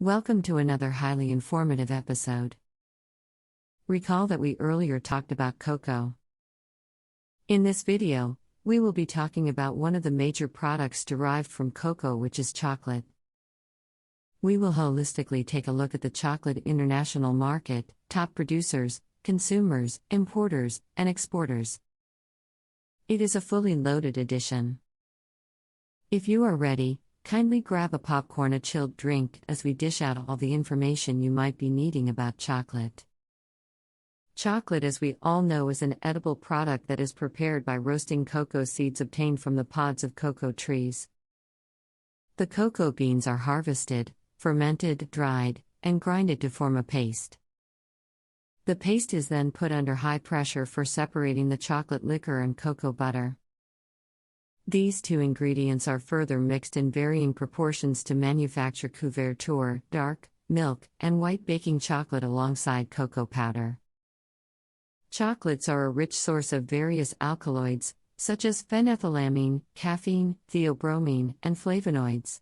Welcome to another highly informative episode. Recall that we earlier talked about cocoa. In this video, we will be talking about one of the major products derived from cocoa, which is chocolate. We will holistically take a look at the chocolate international market, top producers, consumers, importers, and exporters. It is a fully loaded edition. If you are ready, kindly grab a popcorn, a chilled drink, as we dish out all the information you might be needing about chocolate. Chocolate, as we all know, is an edible product that is prepared by roasting cocoa seeds obtained from the pods of cocoa trees. The cocoa beans are harvested, fermented, dried, and grinded to form a paste. The paste is then put under high pressure for separating the chocolate liquor and cocoa butter. These two ingredients are further mixed in varying proportions to manufacture couverture, dark, milk, and white baking chocolate alongside cocoa powder. Chocolates are a rich source of various alkaloids, such as phenethylamine, caffeine, theobromine, and flavonoids.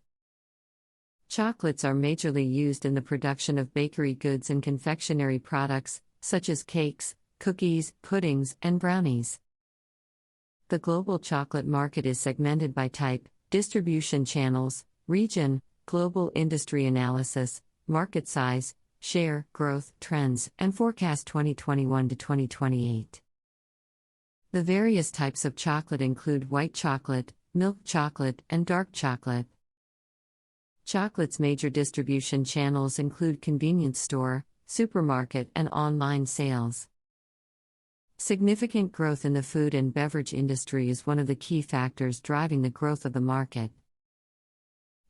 Chocolates are majorly used in the production of bakery goods and confectionery products, such as cakes, cookies, puddings, and brownies. The global chocolate market is segmented by type, distribution channels, region, global industry analysis, market size, share, growth, trends, and forecast 2021 to 2028. The various types of chocolate include white chocolate, milk chocolate, and dark chocolate. Chocolate's major distribution channels include convenience store, supermarket, and online sales. Significant growth in the food and beverage industry is one of the key factors driving the growth of the market.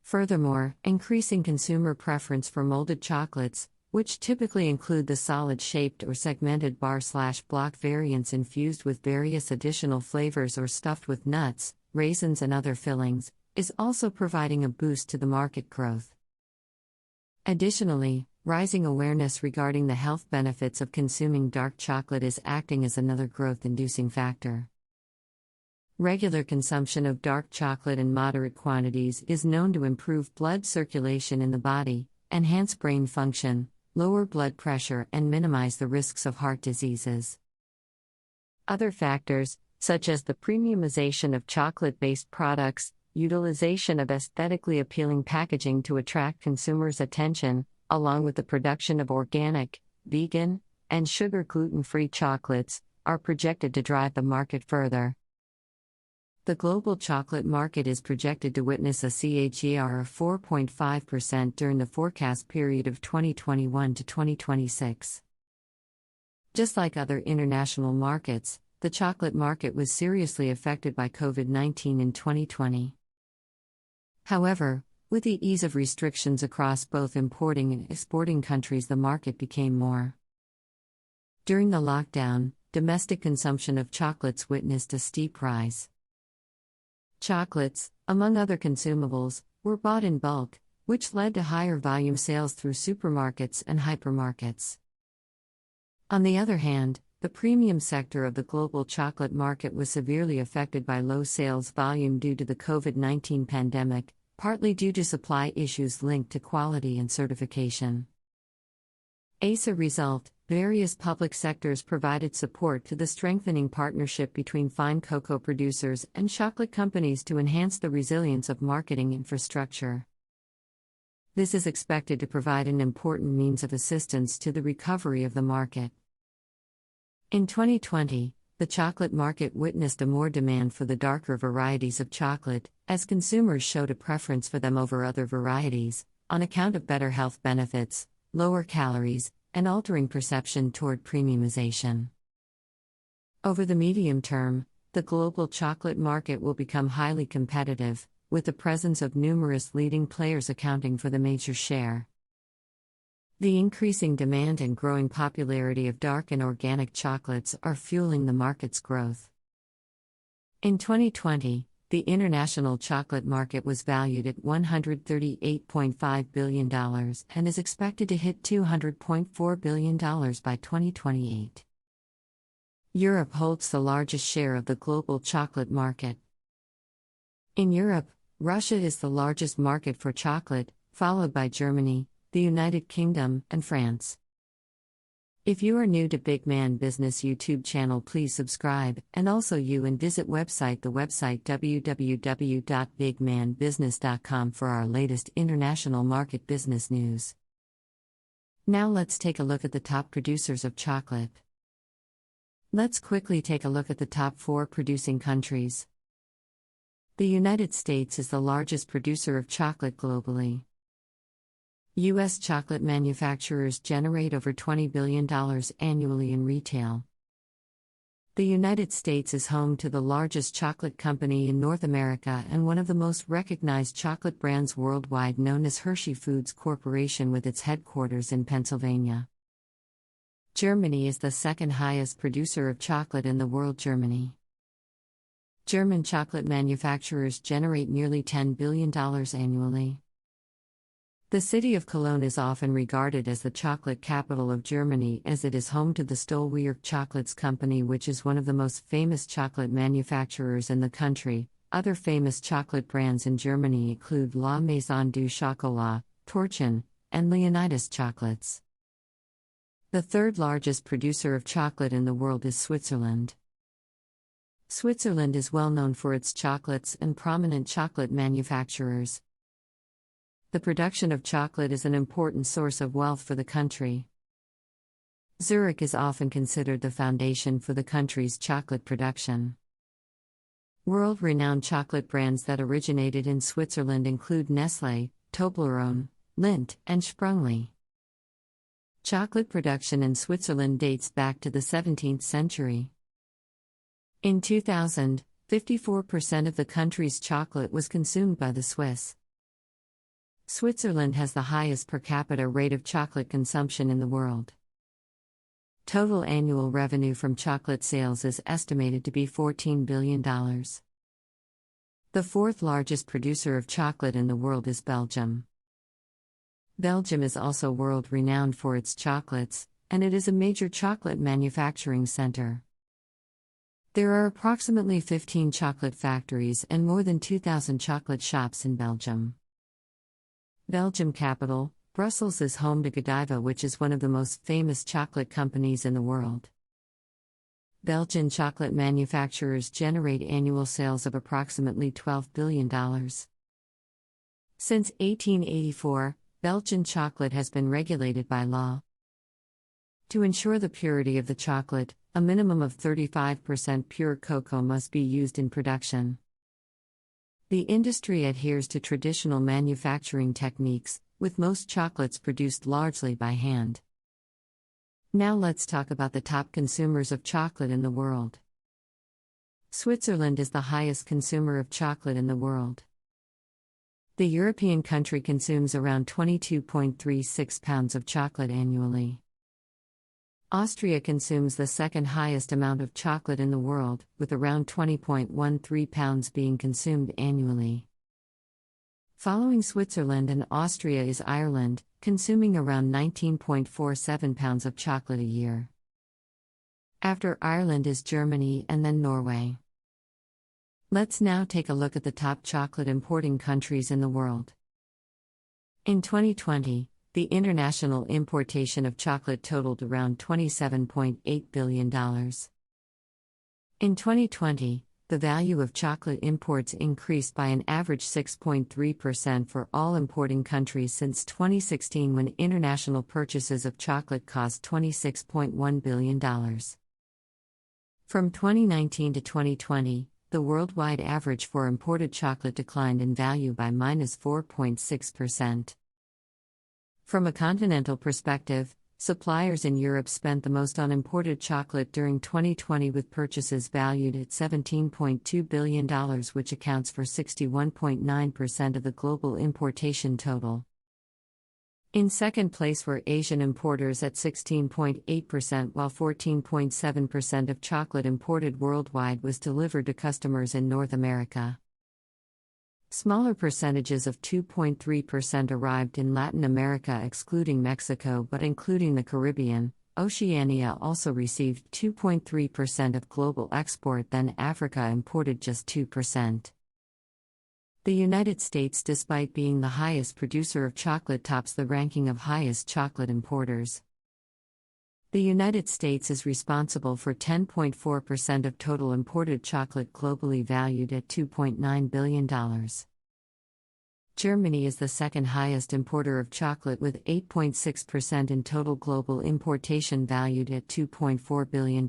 Furthermore, increasing consumer preference for molded chocolates, which typically include the solid-shaped or segmented bar/block variants infused with various additional flavors or stuffed with nuts, raisins, and other fillings, is also providing a boost to the market growth. Additionally, rising awareness regarding the health benefits of consuming dark chocolate is acting as another growth-inducing factor. Regular consumption of dark chocolate in moderate quantities is known to improve blood circulation in the body, enhance brain function, lower blood pressure, and minimize the risks of heart diseases. Other factors, such as the premiumization of chocolate-based products, utilization of aesthetically appealing packaging to attract consumers' attention, along with the production of organic, vegan, and sugar-gluten-free chocolates, are projected to drive the market further. The global chocolate market is projected to witness a CAGR of 4.5% during the forecast period of 2021 to 2026. Just like other international markets, the chocolate market was seriously affected by COVID-19 in 2020. However, with the ease of restrictions across both importing and exporting countries, the market became more. During the lockdown, domestic consumption of chocolates witnessed a steep rise. Chocolates, among other consumables, were bought in bulk, which led to higher volume sales through supermarkets and hypermarkets. On the other hand, the premium sector of the global chocolate market was severely affected by low sales volume due to the COVID-19 pandemic, partly due to supply issues linked to quality and certification. As a result, various public sectors provided support to the strengthening partnership between fine cocoa producers and chocolate companies to enhance the resilience of marketing infrastructure. This is expected to provide an important means of assistance to the recovery of the market. In 2020, the chocolate market witnessed a more demand for the darker varieties of chocolate, as consumers showed a preference for them over other varieties, on account of better health benefits, lower calories, and altering perception toward premiumization. Over the medium term, the global chocolate market will become highly competitive, with the presence of numerous leading players accounting for the major share. The increasing demand and growing popularity of dark and organic chocolates are fueling the market's growth. In 2020, the international chocolate market was valued at $138.5 billion and is expected to hit $200.4 billion by 2028. Europe holds the largest share of the global chocolate market. In Europe, Russia is the largest market for chocolate, followed by Germany, the United Kingdom, and France. If you are new to Big Man Business YouTube channel, please subscribe, and also visit the website www.bigmanbusiness.com for our latest international market business news. Now let's take a look at the top producers of chocolate. Let's quickly take a look at the top 4 producing countries. The United States is the largest producer of chocolate globally. U.S. chocolate manufacturers generate over $20 billion annually in retail. The United States is home to the largest chocolate company in North America and one of the most recognized chocolate brands worldwide, known as Hershey Foods Corporation, with its headquarters in Pennsylvania. Germany is the second highest producer of chocolate in the world. German chocolate manufacturers generate nearly $10 billion annually. The city of Cologne is often regarded as the chocolate capital of Germany, as it is home to the Stolwerk Chocolates Company, which is one of the most famous chocolate manufacturers in the country. Other famous chocolate brands in Germany include La Maison du Chocolat, Torchen, and Leonidas Chocolates. The third largest producer of chocolate in the world is Switzerland. Switzerland is well known for its chocolates and prominent chocolate manufacturers. The production of chocolate is an important source of wealth for the country. Zurich is often considered the foundation for the country's chocolate production. World-renowned chocolate brands that originated in Switzerland include Nestlé, Toblerone, Lindt, and Sprungli. Chocolate production in Switzerland dates back to the 17th century. In 2000, 54% of the country's chocolate was consumed by the Swiss. Switzerland has the highest per capita rate of chocolate consumption in the world. Total annual revenue from chocolate sales is estimated to be $14 billion. The fourth largest producer of chocolate in the world is Belgium. Belgium is also world-renowned for its chocolates, and it is a major chocolate manufacturing center. There are approximately 15 chocolate factories and more than 2,000 chocolate shops in Belgium. Belgium capital, Brussels, is home to Godiva, which is one of the most famous chocolate companies in the world. Belgian chocolate manufacturers generate annual sales of approximately $12 billion. Since 1884, Belgian chocolate has been regulated by law. To ensure the purity of the chocolate, a minimum of 35% pure cocoa must be used in production. The industry adheres to traditional manufacturing techniques, with most chocolates produced largely by hand. Now let's talk about the top consumers of chocolate in the world. Switzerland is the highest consumer of chocolate in the world. The European country consumes around 22.36 pounds of chocolate annually. Austria consumes the second highest amount of chocolate in the world, with around 20.13 pounds being consumed annually. Following Switzerland and Austria is Ireland, consuming around 19.47 pounds of chocolate a year. After Ireland is Germany and then Norway. Let's now take a look at the top chocolate importing countries in the world. In 2020, the international importation of chocolate totaled around $27.8 billion. In 2020, the value of chocolate imports increased by an average 6.3% for all importing countries since 2016, when international purchases of chocolate cost $26.1 billion. From 2019 to 2020, the worldwide average for imported chocolate declined in value by -4.6%. From a continental perspective, suppliers in Europe spent the most on imported chocolate during 2020, with purchases valued at $17.2 billion, which accounts for 61.9% of the global importation total. In second place were Asian importers at 16.8%, while 14.7% of chocolate imported worldwide was delivered to customers in North America. Smaller percentages of 2.3% arrived in Latin America, excluding Mexico, but including the Caribbean. Oceania also received 2.3% of global export, then Africa imported just 2%. The United States, despite being the highest producer of chocolate, tops the ranking of highest chocolate importers. The United States is responsible for 10.4% of total imported chocolate globally, valued at $2.9 billion. Germany is the second highest importer of chocolate with 8.6% in total global importation, valued at $2.4 billion.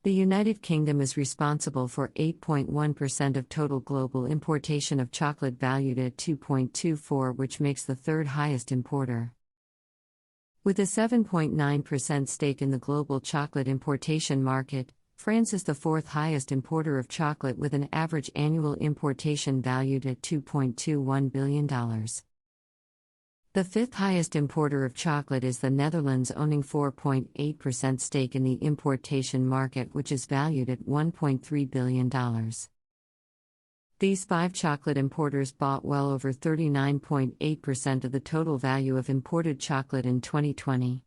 The United Kingdom is responsible for 8.1% of total global importation of chocolate, valued at $2.24, which makes the third highest importer. With a 7.9% stake in the global chocolate importation market, France is the fourth highest importer of chocolate with an average annual importation valued at $2.21 billion. The fifth highest importer of chocolate is the Netherlands, owning 4.8% stake in the importation market, which is valued at $1.3 billion. These five chocolate importers bought well over 39.8% of the total value of imported chocolate in 2020.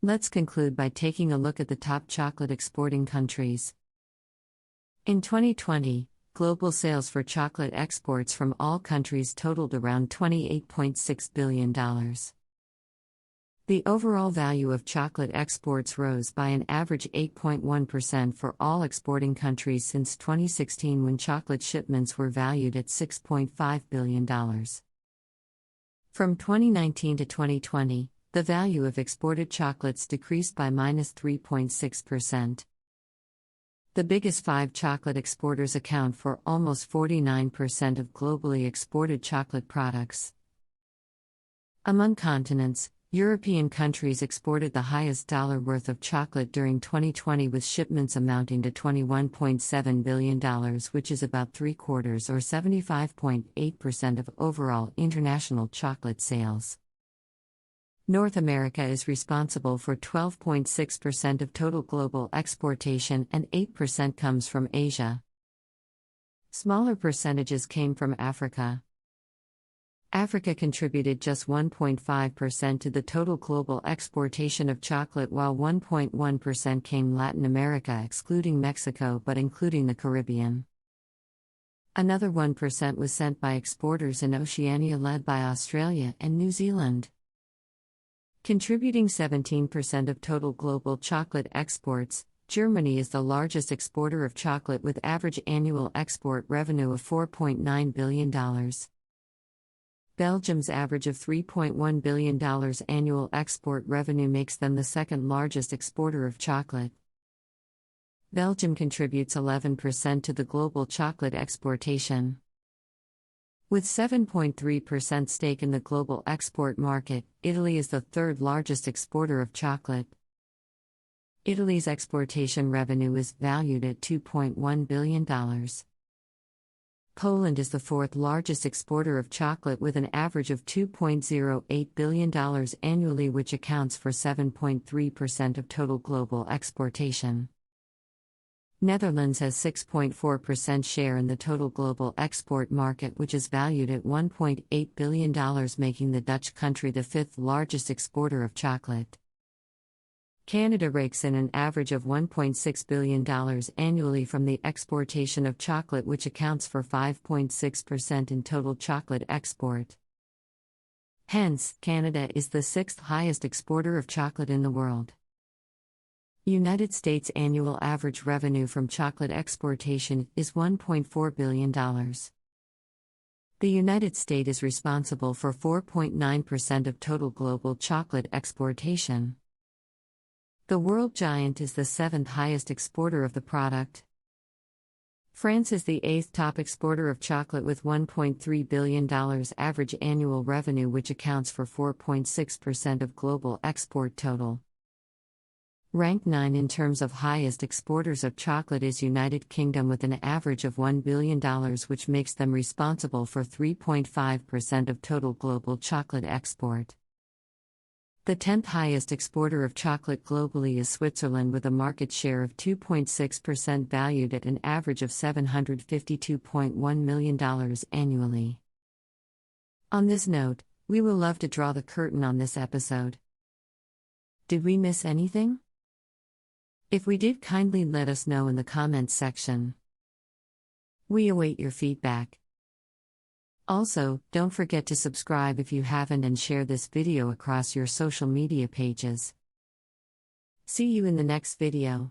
Let's conclude by taking a look at the top chocolate exporting countries. In 2020, global sales for chocolate exports from all countries totaled around $28.6 billion. The overall value of chocolate exports rose by an average 8.1% for all exporting countries since 2016, when chocolate shipments were valued at $6.5 billion. From 2019 to 2020, the value of exported chocolates decreased by -3.6%. The biggest five chocolate exporters account for almost 49% of globally exported chocolate products. Among continents, European countries exported the highest dollar worth of chocolate during 2020, with shipments amounting to $21.7 billion, which is about 3/4 or 75.8% of overall international chocolate sales. North America is responsible for 12.6% of total global exportation, and 8% comes from Asia. Smaller percentages came from Africa. Africa contributed just 1.5% to the total global exportation of chocolate, while 1.1% came Latin America, excluding Mexico but including the Caribbean. Another 1% was sent by exporters in Oceania, led by Australia and New Zealand. Contributing 17% of total global chocolate exports, Germany is the largest exporter of chocolate with average annual export revenue of $4.9 billion. Belgium's average of $3.1 billion annual export revenue makes them the second largest exporter of chocolate. Belgium contributes 11% to the global chocolate exportation. With 7.3% stake in the global export market, Italy is the third largest exporter of chocolate. Italy's exportation revenue is valued at $2.1 billion. Poland is the fourth largest exporter of chocolate with an average of $2.08 billion annually, which accounts for 7.3% of total global exportation. Netherlands has 6.4% share in the total global export market, which is valued at $1.8 billion, making the Dutch country the fifth largest exporter of chocolate. Canada rakes in an average of $1.6 billion annually from the exportation of chocolate, which accounts for 5.6% in total chocolate export. Hence, Canada is the sixth highest exporter of chocolate in the world. United States annual average revenue from chocolate exportation is $1.4 billion. The United States is responsible for 4.9% of total global chocolate exportation. The world giant is the seventh highest exporter of the product. France is the eighth top exporter of chocolate with $1.3 billion average annual revenue, which accounts for 4.6% of global export total. Ranked 9 in terms of highest exporters of chocolate is United Kingdom with an average of $1 billion, which makes them responsible for 3.5% of total global chocolate export. The 10th highest exporter of chocolate globally is Switzerland with a market share of 2.6%, valued at an average of $752.1 million annually. On this note, we will love to draw the curtain on this episode. Did we miss anything? If we did, kindly let us know in the comments section. We await your feedback. Also, don't forget to subscribe if you haven't and share this video across your social media pages. See you in the next video.